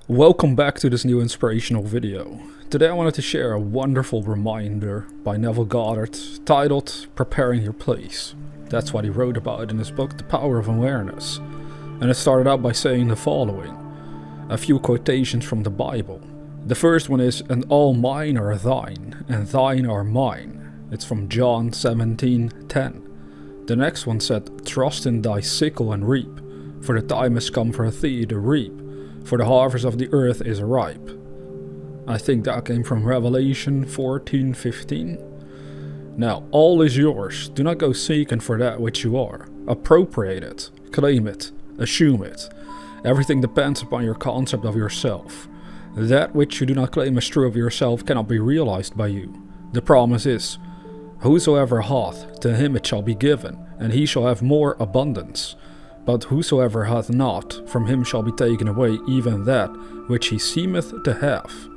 Welcome back to this new inspirational video. Today I wanted to share a wonderful reminder by Neville Goddard titled Preparing Your Place. That's what he wrote about in his book The Power of Awareness. And it started out by saying the following. A few quotations from the Bible. The first one is, "And all mine are thine, and thine are mine." It's from John 17:10. The next one said, "Trust in thy sickle and reap, for the time has come for thee to reap, for the harvest of the earth is ripe." I think that came from Revelation 14:15. Now, all is yours. Do not go seeking for that which you are. Appropriate it, claim it, assume it. Everything depends upon your concept of yourself. That which you do not claim as true of yourself cannot be realized by you. The promise is, "Whosoever hath, to him it shall be given, and he shall have more abundance. But whosoever hath not, from him shall be taken away even that which he seemeth to have."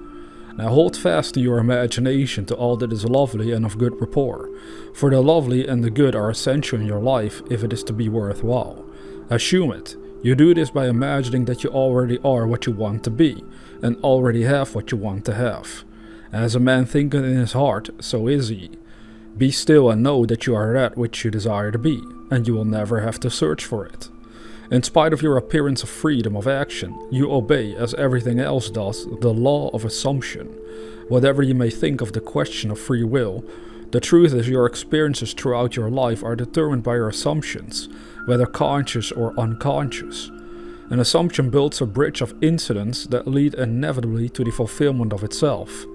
Now hold fast to your imagination, to all that is lovely and of good rapport, for the lovely and the good are essential in your life if it is to be worthwhile. Assume it. You do this by imagining that you already are what you want to be, and already have what you want to have. As a man thinketh in his heart, so is he. Be still and know that you are that which you desire to be, and you will never have to search for it. In spite of your appearance of freedom of action, you obey, as everything else does, the law of assumption. Whatever you may think of the question of free will, the truth is your experiences throughout your life are determined by your assumptions, whether conscious or unconscious. An assumption builds a bridge of incidents that lead inevitably to the fulfillment of itself.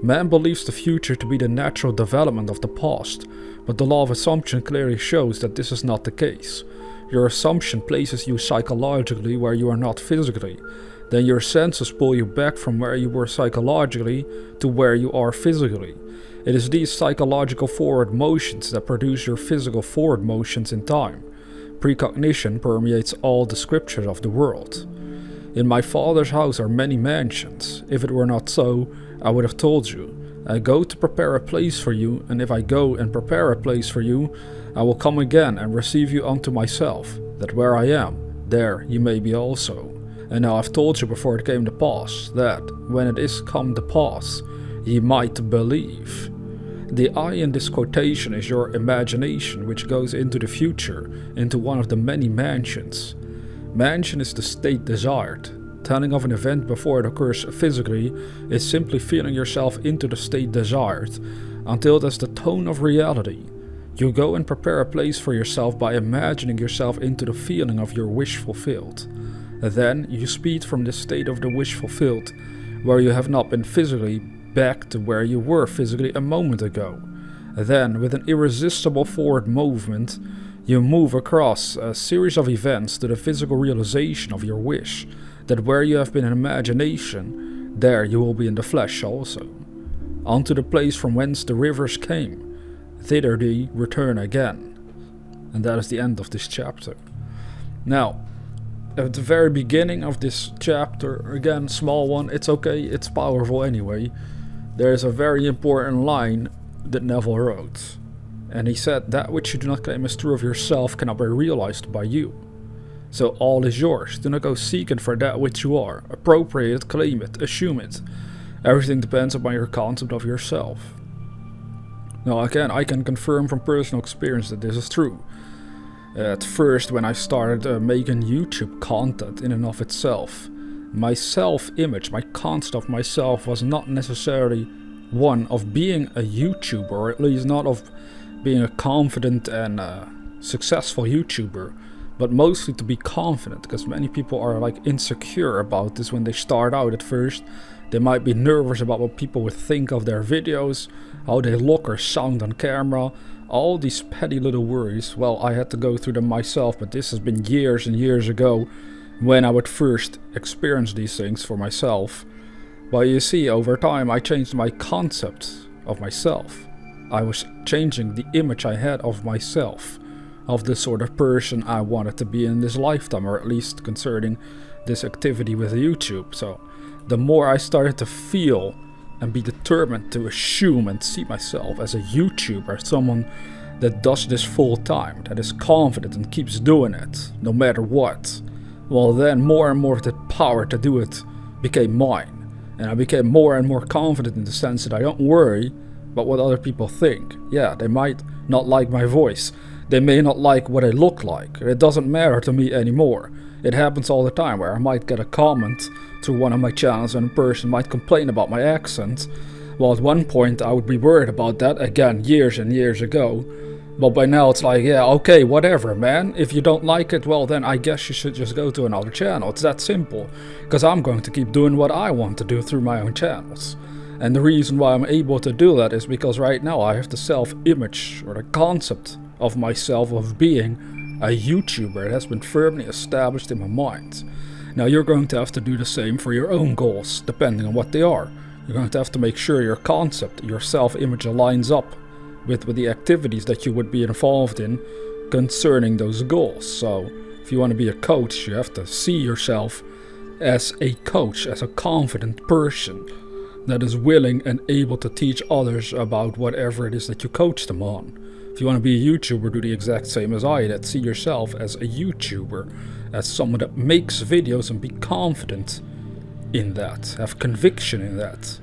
Man believes the future to be the natural development of the past, but the law of assumption clearly shows that this is not the case. Your assumption places you psychologically where you are not physically. Then your senses pull you back from where you were psychologically to where you are physically. It is these psychological forward motions that produce your physical forward motions in time. Precognition permeates all the scriptures of the world. "In my Father's house are many mansions. If it were not so, I would have told you. I go to prepare a place for you, and if I go and prepare a place for you, I will come again and receive you unto myself, that where I am, there you may be also. And now I've told you before it came to pass, that, when it is come to pass, ye might believe." The I in this quotation is your imagination, which goes into the future, into one of the many mansions. Mansion is the state desired. Telling of an event before it occurs physically is simply feeling yourself into the state desired, until it has the tone of reality. You go and prepare a place for yourself by imagining yourself into the feeling of your wish fulfilled. Then you speed from this state of the wish fulfilled, where you have not been physically, back to where you were physically a moment ago. Then, with an irresistible forward movement, you move across a series of events to the physical realization of your wish, that where you have been in imagination, there you will be in the flesh also. Unto the place from whence the rivers came, thither they return again. And that is the end of this chapter. Now, at the very beginning of this chapter, again, small one, it's okay, it's powerful anyway, there's a very important line that Neville wrote. And he said, "That which you do not claim as true of yourself cannot be realized by you." So all is yours. Do not go seeking for that which you are. Appropriate it, claim it, assume it. Everything depends upon your concept of yourself. Now again, I can confirm from personal experience that this is true. At first, when I started making YouTube content in and of itself, my self-image, my concept of myself was not necessarily one of being a YouTuber, or at least not of being a confident and successful YouTuber, but mostly to be confident, because many people are like insecure about this when they start out at first. They might be nervous about what people would think of their videos, how they look or sound on camera, all these petty little worries. Well, I had to go through them myself, but this has been years and years ago when I would first experience these things for myself. But you see, over time I changed my concept of myself. I was changing the image I had of myself, of the sort of person I wanted to be in this lifetime, or at least concerning this activity with YouTube. So the more I started to feel and be determined to assume and see myself as a YouTuber, someone that does this full time, that is confident and keeps doing it, no matter what, well then more and more of that power to do it became mine. And I became more and more confident in the sense that I don't worry about what other people think. Yeah, they might not like my voice. They may not like what I look like. It doesn't matter to me anymore. It happens all the time where I might get a comment through one of my channels and a person might complain about my accent. Well, at one point I would be worried about that, again, years and years ago. But by now it's like, yeah, okay, whatever, man. If you don't like it, well then I guess you should just go to another channel. It's that simple. Because I'm going to keep doing what I want to do through my own channels. And the reason why I'm able to do that is because right now I have the self-image, or the concept of myself of being a YouTuber. It has been firmly established in my mind. Now you're going to have to do the same for your own goals, depending on what they are. You're going to have to make sure your concept, your self-image aligns up with the activities that you would be involved in concerning those goals. So if you want to be a coach, you have to see yourself as a coach, as a confident person that is willing and able to teach others about whatever it is that you coach them on. If you want to be a YouTuber, do the exact same as I did. See yourself as a YouTuber, as someone that makes videos and be confident in that, have conviction in that.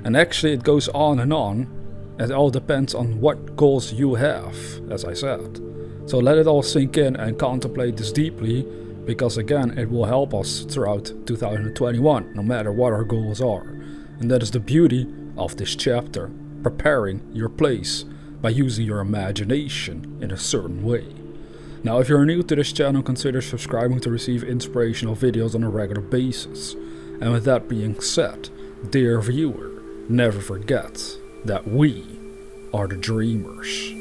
And actually it goes on and on. It all depends on what goals you have, as I said. So let it all sink in and contemplate this deeply, because again, it will help us throughout 2021, no matter what our goals are. And that is the beauty of this chapter, preparing your place by using your imagination in a certain way. Now, if you're new to this channel, consider subscribing to receive inspirational videos on a regular basis. And with that being said, dear viewer, never forget that we are the dreamers.